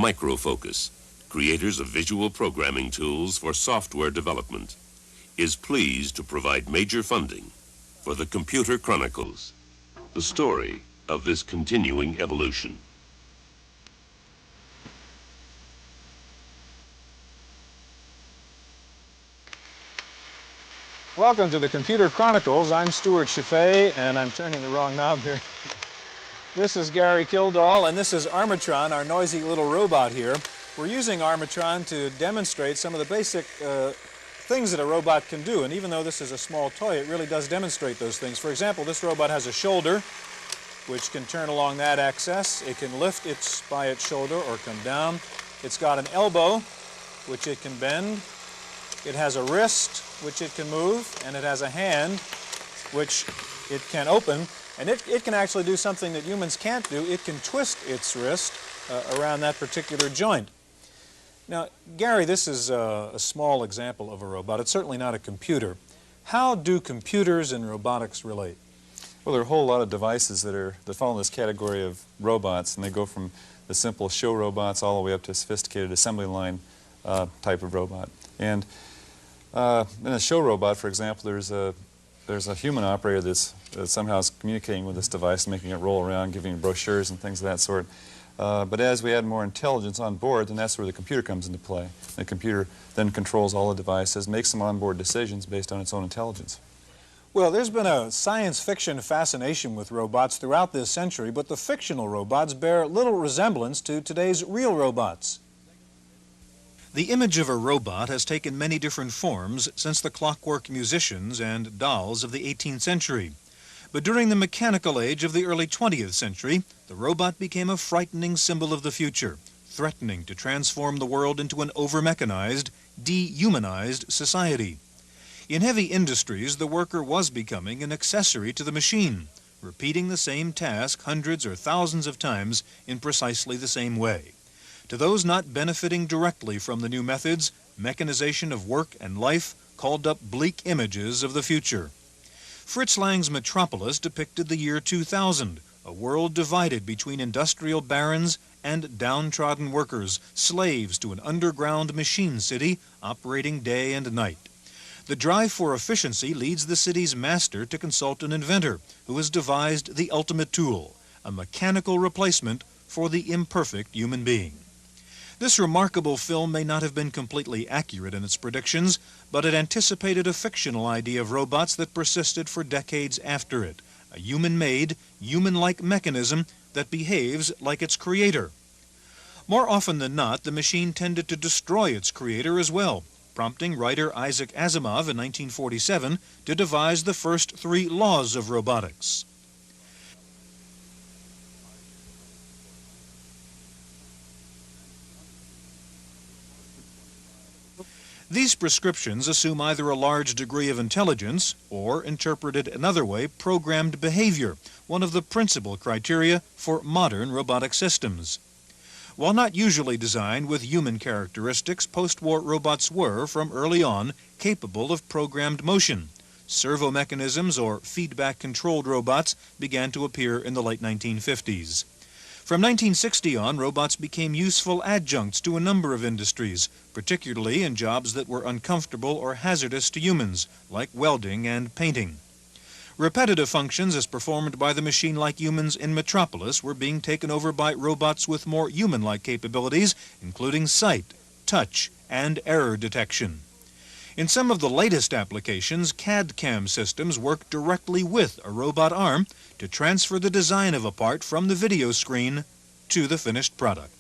Microfocus, creators of visual programming tools for software development, is pleased to provide major funding for the Computer Chronicles, the story of this continuing evolution. Welcome to the Computer Chronicles. I'm Stewart Cheifet, and I'm turning the wrong knob here. This is Gary Kildall, and this is Armatron, our noisy little robot here. We're using Armatron to demonstrate some of the basic things that a robot can do, and even though this is a small toy, it really does demonstrate those things. For example, this robot has a shoulder, which can turn along that axis. It can lift by its shoulder or come down. It's got an elbow, which it can bend. It has a wrist, which it can move, and it has a hand, which it can open. And it can actually do something that humans can't do. It can twist its wrist around that particular joint. Now, Gary, this is a small example of a robot. It's certainly not a computer. How do computers and robotics relate? Well, there are a whole lot of devices that fall in this category of robots, and they go from the simple show robots all the way up to a sophisticated assembly line type of robot. And in a show robot, for example, there's a human operator that somehow is communicating with this device, making it roll around, giving brochures and things of that sort. But as we add more intelligence on board, then that's where the computer comes into play. The computer then controls all the devices, makes some onboard decisions based on its own intelligence. Well, there's been a science fiction fascination with robots throughout this century, but the fictional robots bear little resemblance to today's real robots. The image of a robot has taken many different forms since the clockwork musicians and dolls of the 18th century. But during the mechanical age of the early 20th century, the robot became a frightening symbol of the future, threatening to transform the world into an over-mechanized, dehumanized society. In heavy industries, the worker was becoming an accessory to the machine, repeating the same task hundreds or thousands of times in precisely the same way. To those not benefiting directly from the new methods, mechanization of work and life called up bleak images of the future. Fritz Lang's Metropolis depicted the year 2000, a world divided between industrial barons and downtrodden workers, slaves to an underground machine city operating day and night. The drive for efficiency leads the city's master to consult an inventor who has devised the ultimate tool, a mechanical replacement for the imperfect human being. This remarkable film may not have been completely accurate in its predictions, but it anticipated a fictional idea of robots that persisted for decades after it, a human-made, human-like mechanism that behaves like its creator. More often than not, the machine tended to destroy its creator as well, prompting writer Isaac Asimov in 1947 to devise the first 3 laws of robotics. These prescriptions assume either a large degree of intelligence or, interpreted another way, programmed behavior, one of the principal criteria for modern robotic systems. While not usually designed with human characteristics, post-war robots were, from early on, capable of programmed motion. Servo mechanisms or feedback-controlled robots began to appear in the late 1950s. From 1960 on, robots became useful adjuncts to a number of industries, particularly in jobs that were uncomfortable or hazardous to humans, like welding and painting. Repetitive functions as performed by the machine like humans in Metropolis were being taken over by robots with more human-like capabilities, including sight, touch, and error detection. In some of the latest applications, CAD/CAM systems work directly with a robot arm to transfer the design of a part from the video screen to the finished product.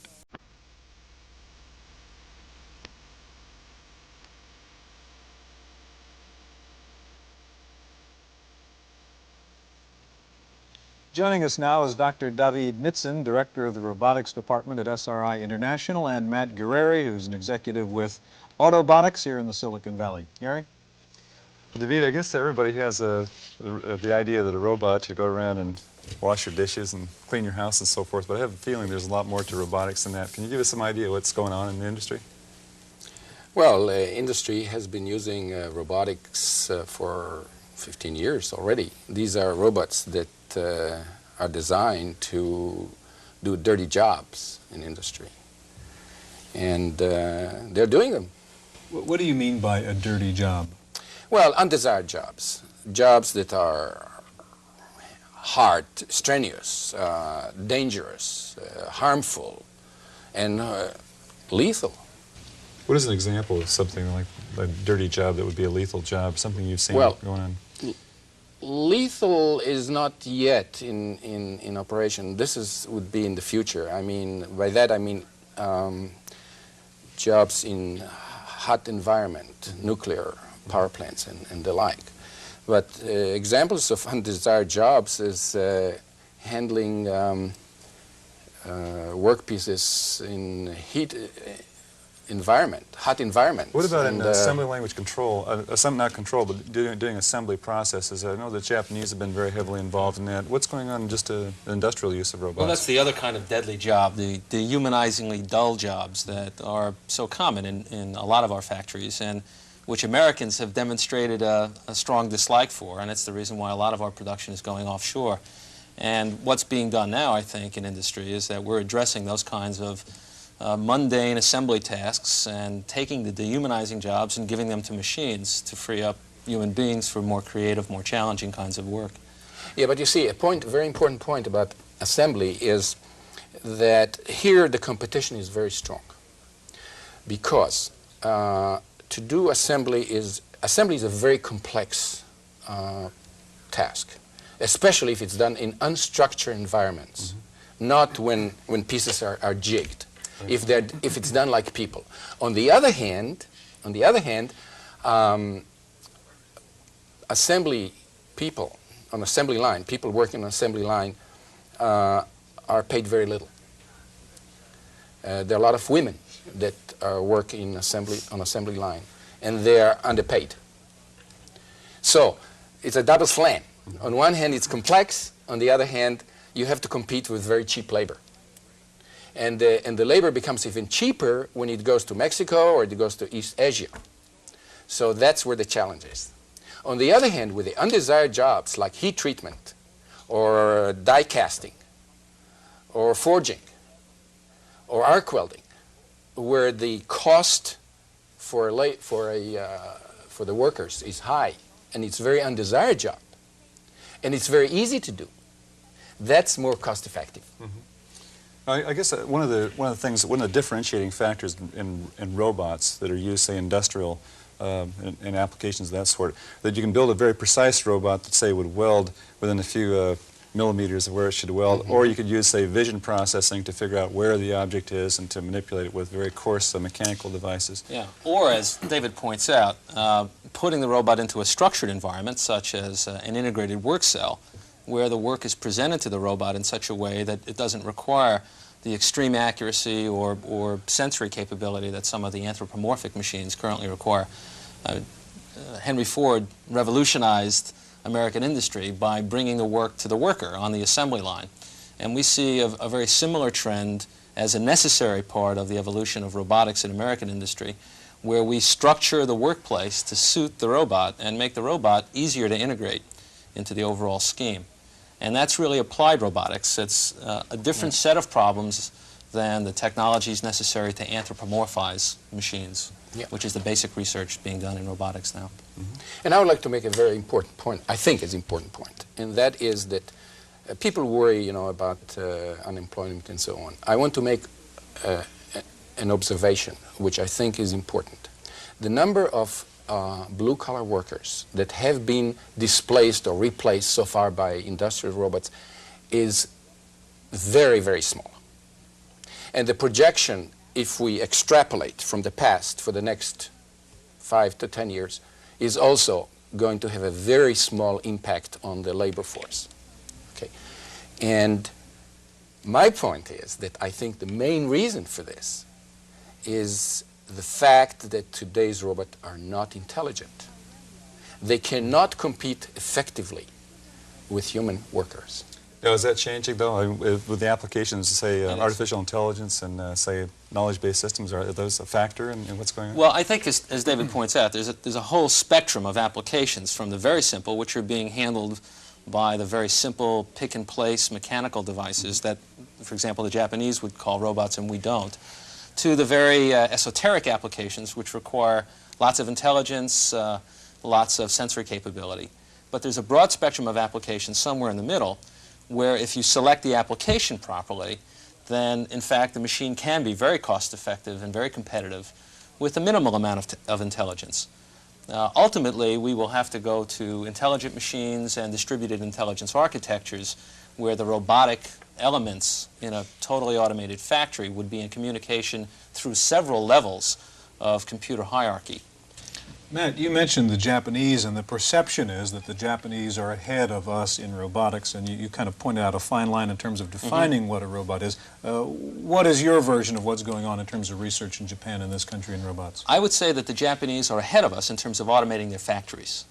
Joining us now is Dr. David Nitzan, Director of the Robotics Department at SRI International, and Matt Guerreri, who's an executive with Autobotics here in the Silicon Valley. Gary? David, I guess everybody has the idea that a robot should go around and wash your dishes and clean your house and so forth, but I have a feeling there's a lot more to robotics than that. Can you give us some idea what's going on in the industry? Well, industry has been using robotics for 15 years already. These are robots that are designed to do dirty jobs in industry. And they're doing them. What do you mean by a dirty job? Well, undesired jobs. Jobs that are hard, strenuous, dangerous, harmful, and lethal. What is an example of something like a dirty job that would be a lethal job, something you've seen Well, going on? Lethal is not yet in operation. This would be in the future. I mean, by that I mean jobs in hot environment, nuclear power plants and the like. But examples of undesired jobs is handling workpieces in hot environment. What about in assembly language control, not control, but doing assembly processes? I know the Japanese have been very heavily involved in that. What's going on in just the industrial use of robots? Well, that's the other kind of deadly job, the dehumanizingly dull jobs that are so common in a lot of our factories, and which Americans have demonstrated a strong dislike for, and it's the reason why a lot of our production is going offshore. And what's being done now, I think, in industry is that we're addressing those kinds of mundane assembly tasks and taking the dehumanizing jobs and giving them to machines to free up human beings for more creative, more challenging kinds of work. Yeah, but you see, a very important point about assembly is that here the competition is very strong, because to do assembly is a very complex task, especially if it's done in unstructured environments, not when pieces are jigged. If it's done like people. On the other hand, assembly people on assembly line, people working on assembly line, are paid very little. There are a lot of women that work on assembly line, and they are underpaid. So it's a double slam. On one hand, it's complex. On the other hand, you have to compete with very cheap labor. And the labor becomes even cheaper when it goes to Mexico or it goes to East Asia. So that's where the challenge is. On the other hand, with the undesired jobs like heat treatment or die casting or forging or arc welding, where the cost for the workers is high and it's a very undesired job and it's very easy to do, that's more cost effective. I guess one of the differentiating factors in robots that are used, say, industrial in applications of that sort, that you can build a very precise robot that, say, would weld within a few millimeters of where it should weld, or you could use, say, vision processing to figure out where the object is and to manipulate it with very coarse mechanical devices. Yeah, or as David points out, putting the robot into a structured environment, such as an integrated work cell, where the work is presented to the robot in such a way that it doesn't require the extreme accuracy or sensory capability that some of the anthropomorphic machines currently require. Henry Ford revolutionized American industry by bringing the work to the worker on the assembly line. And we see a very similar trend as a necessary part of the evolution of robotics in American industry, where we structure the workplace to suit the robot and make the robot easier to integrate into the overall scheme. And that's really applied robotics. It's a different set of problems than the technologies necessary to anthropomorphize machines, which is the basic research being done in robotics now. And I would like to make a very important point, I think it's an important point, and that is that people worry, about unemployment and so on. I want to make an observation, which I think is important. The number of blue-collar workers that have been displaced or replaced so far by industrial robots is very, very small. And the projection, if we extrapolate from the past for the next 5 to 10 years, is also going to have a very small impact on the labor force. Okay. And my point is that I think the main reason for this is the fact that today's robots are not intelligent. They cannot compete effectively with human workers. Now, is that changing, though, with the applications, say, artificial intelligence and, say, knowledge-based systems? Are those a factor in what's going on? Well, I think, as David points out, there's a whole spectrum of applications, from the very simple, which are being handled by the very simple pick-and-place mechanical devices that, for example, the Japanese would call robots and we don't, to the very esoteric applications which require lots of intelligence, lots of sensory capability. But there's a broad spectrum of applications somewhere in the middle where if you select the application properly, then in fact the machine can be very cost effective and very competitive with a minimal amount of intelligence. Ultimately, we will have to go to intelligent machines and distributed intelligence architectures where the robotic elements in a totally automated factory would be in communication through several levels of computer hierarchy. Matt, you mentioned the Japanese, and the perception is that the Japanese are ahead of us in robotics, and you kind of pointed out a fine line in terms of defining what a robot is. What is your version of what's going on in terms of research in Japan and this country in robots? I would say that the Japanese are ahead of us in terms of automating their factories.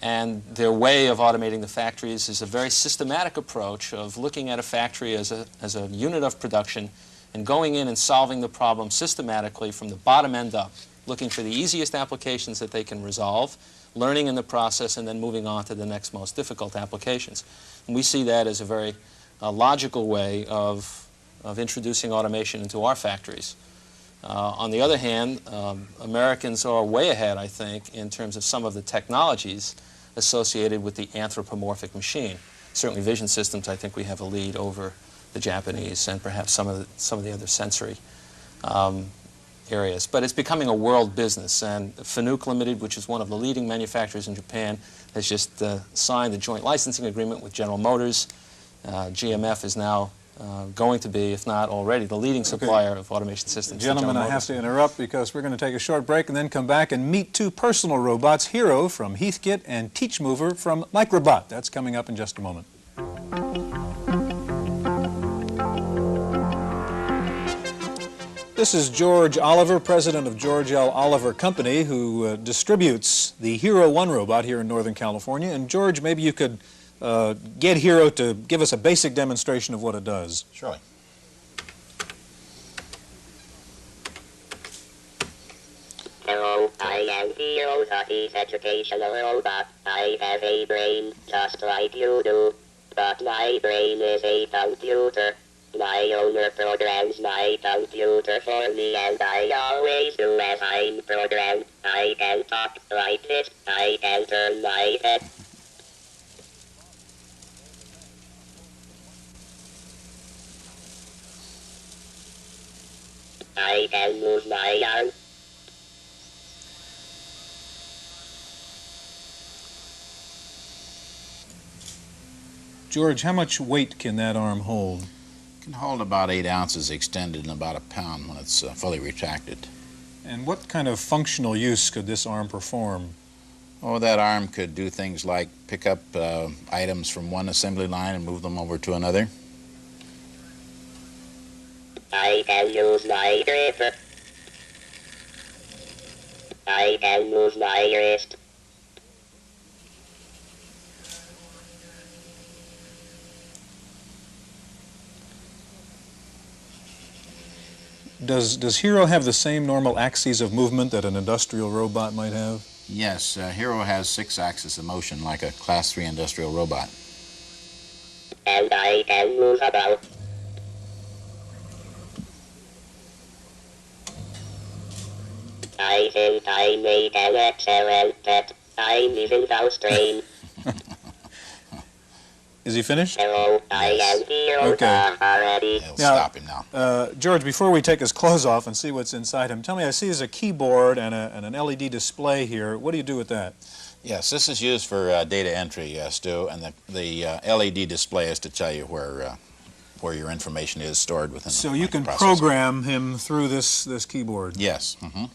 And their way of automating the factories is a very systematic approach of looking at a factory as a unit of production and going in and solving the problem systematically from the bottom end up, looking for the easiest applications that they can resolve, learning in the process, and then moving on to the next most difficult applications. And we see that as a very logical way of introducing automation into our factories. On the other hand, Americans are way ahead, I think, in terms of some of the technologies associated with the anthropomorphic machine. Certainly vision systems, I think we have a lead over the Japanese and perhaps some of the other sensory areas. But it's becoming a world business, and Fanuc Limited, which is one of the leading manufacturers in Japan, has just signed a joint licensing agreement with General Motors. GMF is now going to be, if not already, the leading supplier of automation systems. Gentlemen, I have to interrupt because we're going to take a short break and then come back and meet two personal robots, Hero from Heathkit and TeachMover from Microbot. That's coming up in just a moment. This is George Oliver, president of George L. Oliver Company, who distributes the Hero 1 robot here in Northern California. And George, maybe you could get Hero to give us a basic demonstration of what it does. Surely. Hello, I am Hero, the educational robot. I have a brain, just like you do. But my brain is a computer. My owner programs my computer for me, and I always do as I'm programmed. I can talk like this, I can turn my head. I can move my arm. George, how much weight can that arm hold? Can hold about 8 ounces extended and about a pound when it's fully retracted. And what kind of functional use could this arm perform? Oh, that arm could do things like pick up items from one assembly line and move them over to another. I can use my gripper. I can move my wrist. Does Hero have the same normal axes of movement that an industrial robot might have? Yes, Hero has 6 axes of motion like a Class 3 industrial robot. And I can move about. I think I made an excellent pet. I'm even without strain. Is he finished? Hello, I am Hero already. It'll Now, stop him now. George, before we take his clothes off and see what's inside him, tell me, I see there's a keyboard and an LED display here. What do you do with that? Yes, this is used for data entry, Stu, and the LED display is to tell you where your information is stored within the So you can microprocessor. program him through this keyboard. Yes. Mm-hmm.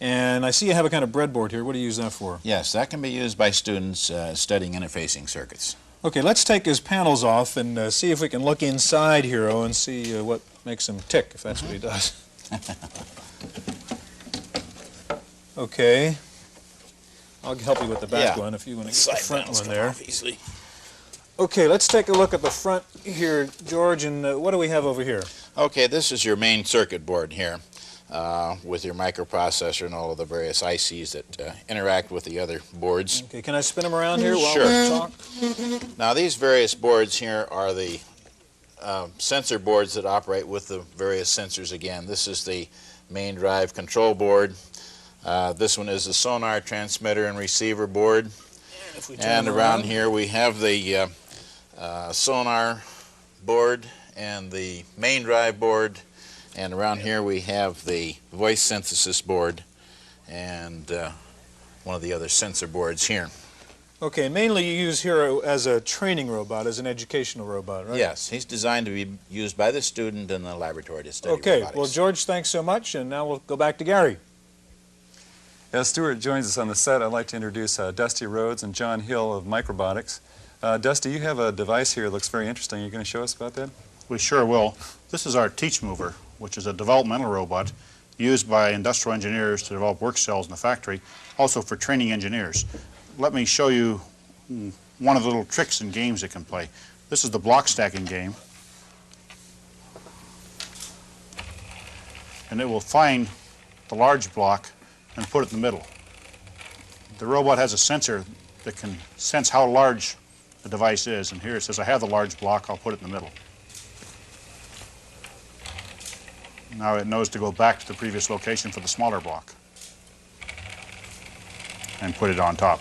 And I see you have a kind of breadboard here. What do you use that for? Yes, that can be used by students studying interfacing circuits. Okay, let's take his panels off and see if we can look inside Hero and see what makes him tick, if that's what he does. Okay. I'll help you with the back one if you want to get the front one there. Easily. Okay, let's take a look at the front here, George, and what do we have over here? Okay, this is your main circuit board here with your microprocessor and all of the various ICs that interact with the other boards. Okay, can I spin them around here while Sure. we talk? Now these various boards here are the sensor boards that operate with the various sensors again. This is the main drive control board. This one is the sonar transmitter and receiver board. And around here we have the sonar board and the main drive board. And around here we have the voice synthesis board and one of the other sensor boards here. Okay, mainly you use Hero as a training robot, as an educational robot, right? Yes, he's designed to be used by the student in the laboratory to study Okay, robotics. well, George, thanks so much, and now we'll go back to Gary. As Stewart joins us on the set, I'd like to introduce Dusty Rhodes and John Hill of Microbotics. Dusty, you have a device here that looks very interesting. Are you going to show us about that? We sure will. This is our TeachMover, which is a developmental robot used by industrial engineers to develop work cells in the factory, also for training engineers. Let me show you one of the little tricks and games it can play. This is the block stacking game. And it will find the large block and put it in the middle. The robot has a sensor that can sense how large the device is, and here it says, I have the large block, I'll put it in the middle. Now it knows to go back to the previous location for the smaller block and put it on top.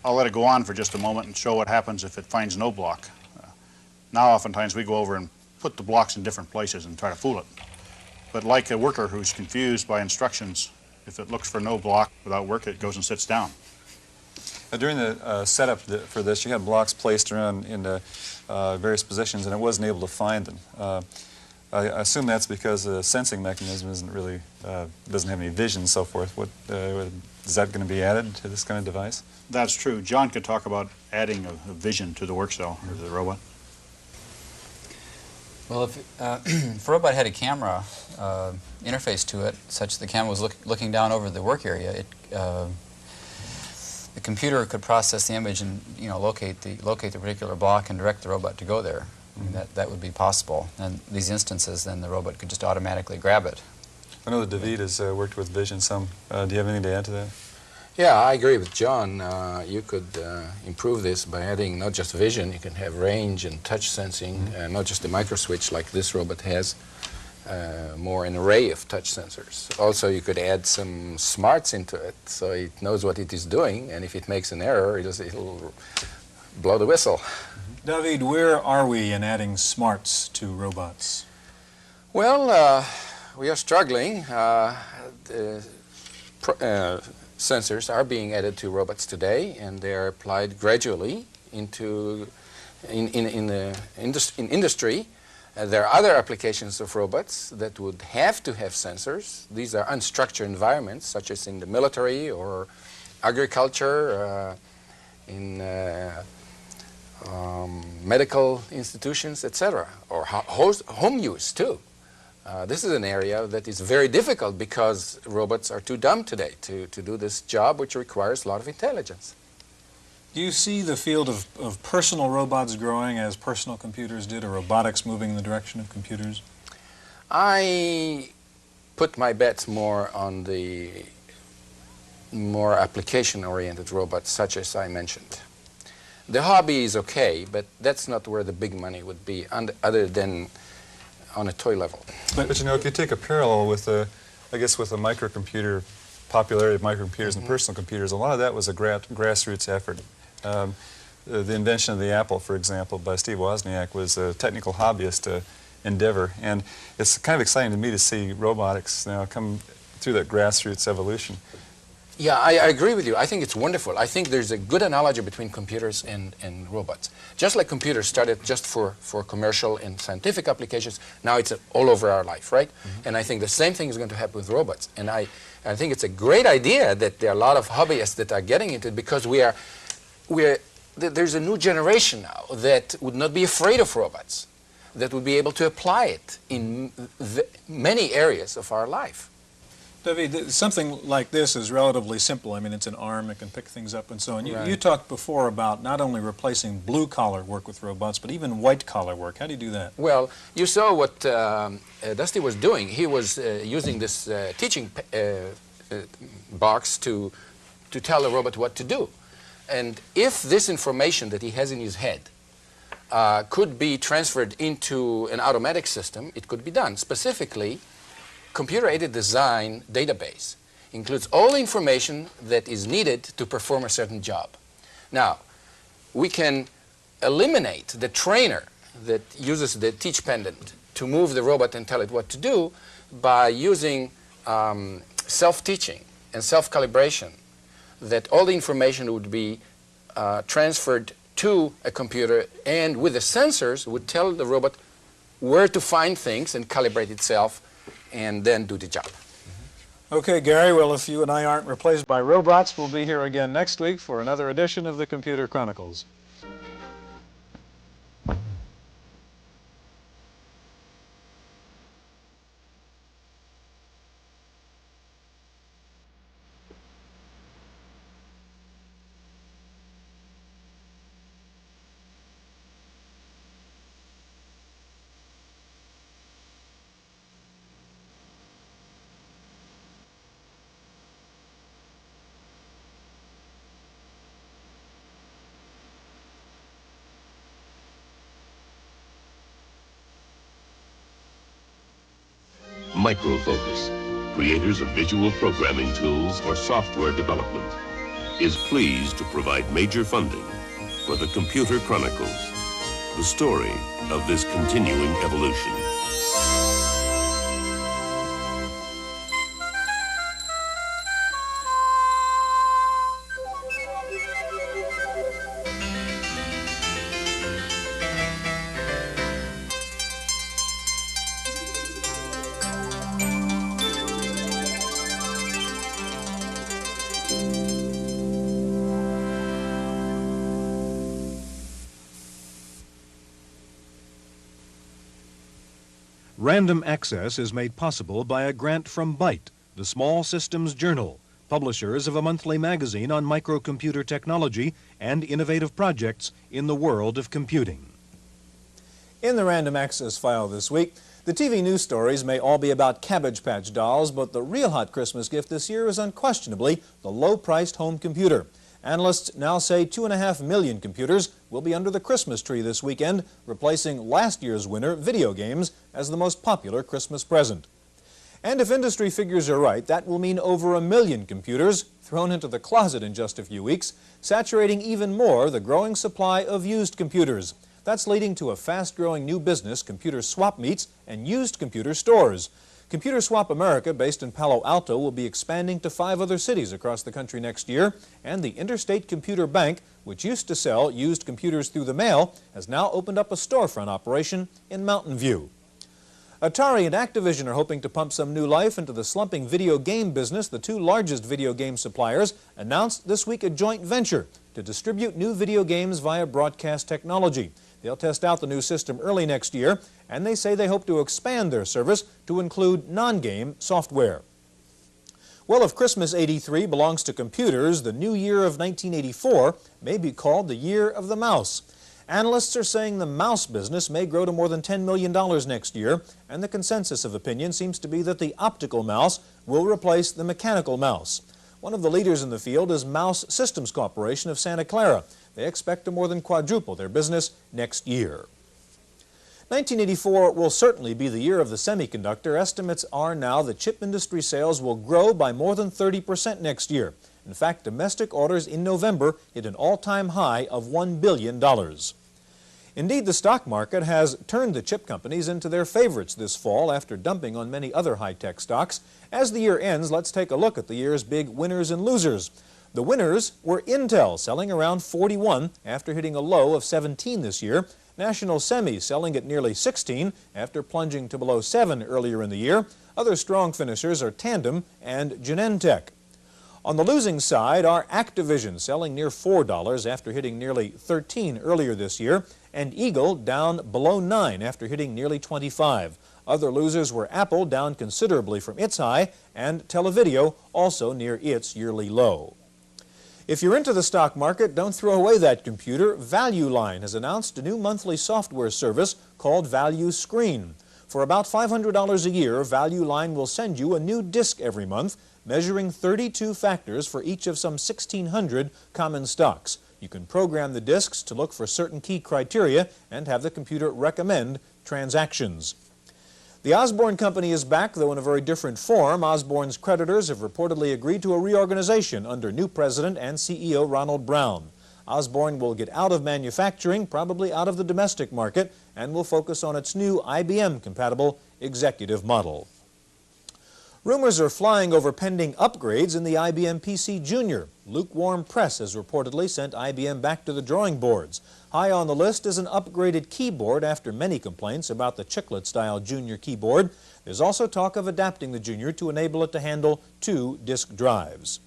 I'll let it go on for just a moment and show what happens if it finds no block. Now oftentimes we go over and put the blocks in different places and try to fool it. But like a worker who's confused by instructions, if it looks for no block without work, it goes and sits down. During the setup for this, you had blocks placed around in various positions, and it wasn't able to find them. I assume that's because the sensing mechanism isn't really doesn't have any vision and so forth. What is that going to be added to this kind of device? That's true. John could talk about adding a vision to the work cell or the robot. Well, if a robot had a camera interface to it, such that the camera was looking down over the work area, the computer could process the image and locate the particular block and direct the robot to go there. I mean, that would be possible. And these instances, then the robot could just automatically grab it. I know that David has worked with vision some. Do you have anything to add to that? Yeah, I agree with John. You could improve this by adding not just vision, you can have range and touch sensing, not just a micro switch like this robot has, more an array of touch sensors. Also, you could add some smarts into it so it knows what it is doing, and if it makes an error, it'll blow the whistle. David, where are we in adding smarts to robots? Well, we are struggling. Sensors are being added to robots today, and they are applied gradually into in industry. There are other applications of robots that would have to have sensors. These are unstructured environments, such as in the military or agriculture, in medical institutions, etc., or home use too. This is an area that is very difficult because robots are too dumb today to do this job, which requires a lot of intelligence. Do you see the field of personal robots growing as personal computers did, or robotics moving in the direction of computers? I put my bets more on the more application-oriented robots, such as I mentioned. The hobby is okay, but that's not where the big money would be, other than on a toy level. But if you take a parallel with I guess with the microcomputer, popularity of microcomputers and personal computers, a lot of that was a grassroots effort. The invention of the Apple, for example, by Steve Wozniak was a technical hobbyist endeavor, and it's kind of exciting to me to see robotics now come through that grassroots evolution. Yeah, I agree with you. I think it's wonderful. I think there's a good analogy between computers and robots. Just like computers started just for commercial and scientific applications, now it's all over our life, right? And I think the same thing is going to happen with robots. And I think it's a great idea that there are a lot of hobbyists that are getting into it, because there's a new generation now that would not be afraid of robots, that would be able to apply it in many areas of our life. David, something like this is relatively simple. I mean, it's an arm, it can pick things up and so on. You talked before about not only replacing blue-collar work with robots, but even white-collar work. How do you do that? Well, you saw what Dusty was doing. He was using this teaching box to tell the robot what to do. And if this information that he has in his head could be transferred into an automatic system, it could be done. Specifically, computer-aided design database includes all the information that is needed to perform a certain job. Now, we can eliminate the trainer that uses the teach pendant to move the robot and tell it what to do by using self-teaching and self-calibration, that all the information would be transferred to a computer, and with the sensors would tell the robot where to find things and calibrate itself and then do the job. Okay, Gary, well, if you and I aren't replaced by robots, we'll be here again next week for another edition of the Computer Chronicles. Microfocus, creators of visual programming tools for software development, is pleased to provide major funding for the Computer Chronicles, the story of this continuing evolution. Random access is made possible by a grant from Byte, the Small Systems Journal, publishers of a monthly magazine on microcomputer technology and innovative projects in the world of computing. In the Random Access file this week, the TV news stories may all be about Cabbage Patch dolls, but the real hot Christmas gift this year is unquestionably the low-priced home computer. Analysts now say 2.5 million computers will be under the Christmas tree this weekend, replacing last year's winner, video games, as the most popular Christmas present. And if industry figures are right, that will mean over 1 million computers thrown into the closet in just a few weeks, saturating even more the growing supply of used computers. That's leading to a fast-growing new business, computer swap meets and used computer stores. Computer Swap America, based in Palo Alto, will be expanding to 5 other cities across the country next year, and the Interstate Computer Bank, which used to sell used computers through the mail, has now opened up a storefront operation in Mountain View. Atari and Activision are hoping to pump some new life into the slumping video game business. The two largest video game suppliers announced this week a joint venture to distribute new video games via broadcast technology. They'll test out the new system early next year, and they say they hope to expand their service to include non-game software. Well, if Christmas '83 belongs to computers, the new year of 1984 may be called the year of the mouse. Analysts are saying the mouse business may grow to more than $10 million next year, and the consensus of opinion seems to be that the optical mouse will replace the mechanical mouse. One of the leaders in the field is Mouse Systems Corporation of Santa Clara. They expect to more than quadruple their business next year. 1984 will certainly be the year of the semiconductor. Estimates are now that chip industry sales will grow by more than 30% next year. In fact, domestic orders in November hit an all-time high of $1 billion. Indeed, the stock market has turned the chip companies into their favorites this fall after dumping on many other high-tech stocks. As the year ends, let's take a look at the year's big winners and losers. The winners were Intel, selling around 41 after hitting a low of 17 this year. National Semi selling at nearly 16 after plunging to below 7 earlier in the year. Other strong finishers are Tandem and Genentech. On the losing side are Activision, selling near $4 after hitting nearly 13 earlier this year, and Eagle down below 9 after hitting nearly 25. Other losers were Apple, down considerably from its high, and Televideo, also near its yearly low. If you're into the stock market, don't throw away that computer. Value Line has announced a new monthly software service called Value Screen. For about $500 a year, Value Line will send you a new disk every month, measuring 32 factors for each of some 1,600 common stocks. You can program the disks to look for certain key criteria and have the computer recommend transactions. The Osborne Company is back, though in a very different form. Osborne's creditors have reportedly agreed to a reorganization under new president and CEO Ronald Brown. Osborne will get out of manufacturing, probably out of the domestic market, and will focus on its new IBM-compatible executive model. Rumors are flying over pending upgrades in the IBM PC Junior. Lukewarm press has reportedly sent IBM back to the drawing boards. High on the list is an upgraded keyboard after many complaints about the chiclet-style Junior keyboard. There's also talk of adapting the Junior to enable it to handle 2 disk drives.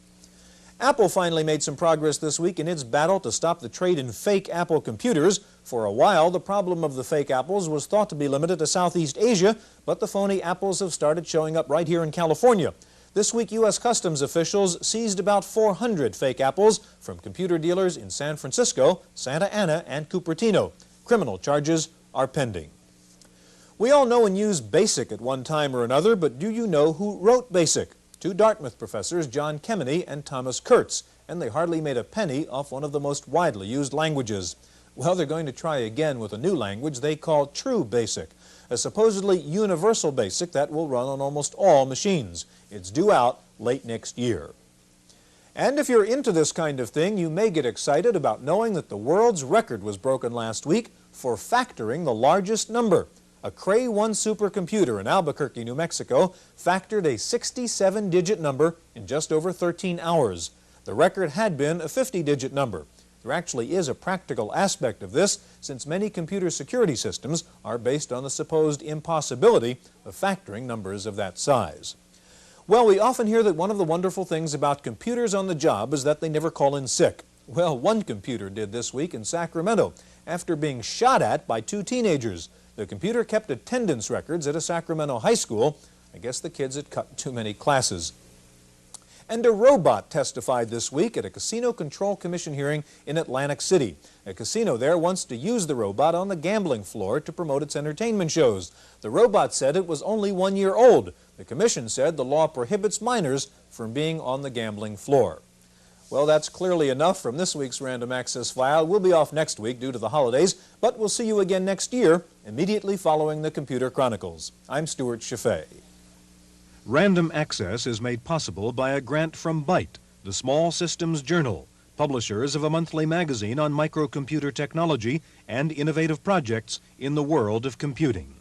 Apple finally made some progress this week in its battle to stop the trade in fake Apple computers. For a while, the problem of the fake apples was thought to be limited to Southeast Asia, but the phony apples have started showing up right here in California. This week, U.S. Customs officials seized about 400 fake apples from computer dealers in San Francisco, Santa Ana, and Cupertino. Criminal charges are pending. We all know and use BASIC at one time or another, but do you know who wrote BASIC? 2 Dartmouth professors, John Kemeny and Thomas Kurtz, and they hardly made a penny off one of the most widely used languages. Well, they're going to try again with a new language they call True BASIC, a supposedly universal BASIC that will run on almost all machines. It's due out late next year. And if you're into this kind of thing, you may get excited about knowing that the world's record was broken last week for factoring the largest number. A Cray 1 supercomputer in Albuquerque, New Mexico, factored a 67-digit number in just over 13 hours. The record had been a 50-digit number. There actually is a practical aspect of this, since many computer security systems are based on the supposed impossibility of factoring numbers of that size. Well, we often hear that one of the wonderful things about computers on the job is that they never call in sick. Well, one computer did this week in Sacramento after being shot at by 2 teenagers. The computer kept attendance records at a Sacramento high school. I guess the kids had cut too many classes. And a robot testified this week at a Casino Control Commission hearing in Atlantic City. A casino there wants to use the robot on the gambling floor to promote its entertainment shows. The robot said it was only 1 year old. The commission said the law prohibits minors from being on the gambling floor. Well, that's clearly enough from this week's Random Access File. We'll be off next week due to the holidays, but we'll see you again next year, immediately following the Computer Chronicles. I'm Stewart Cheifet. Random Access is made possible by a grant from Byte, the Small Systems Journal, publishers of a monthly magazine on microcomputer technology and innovative projects in the world of computing.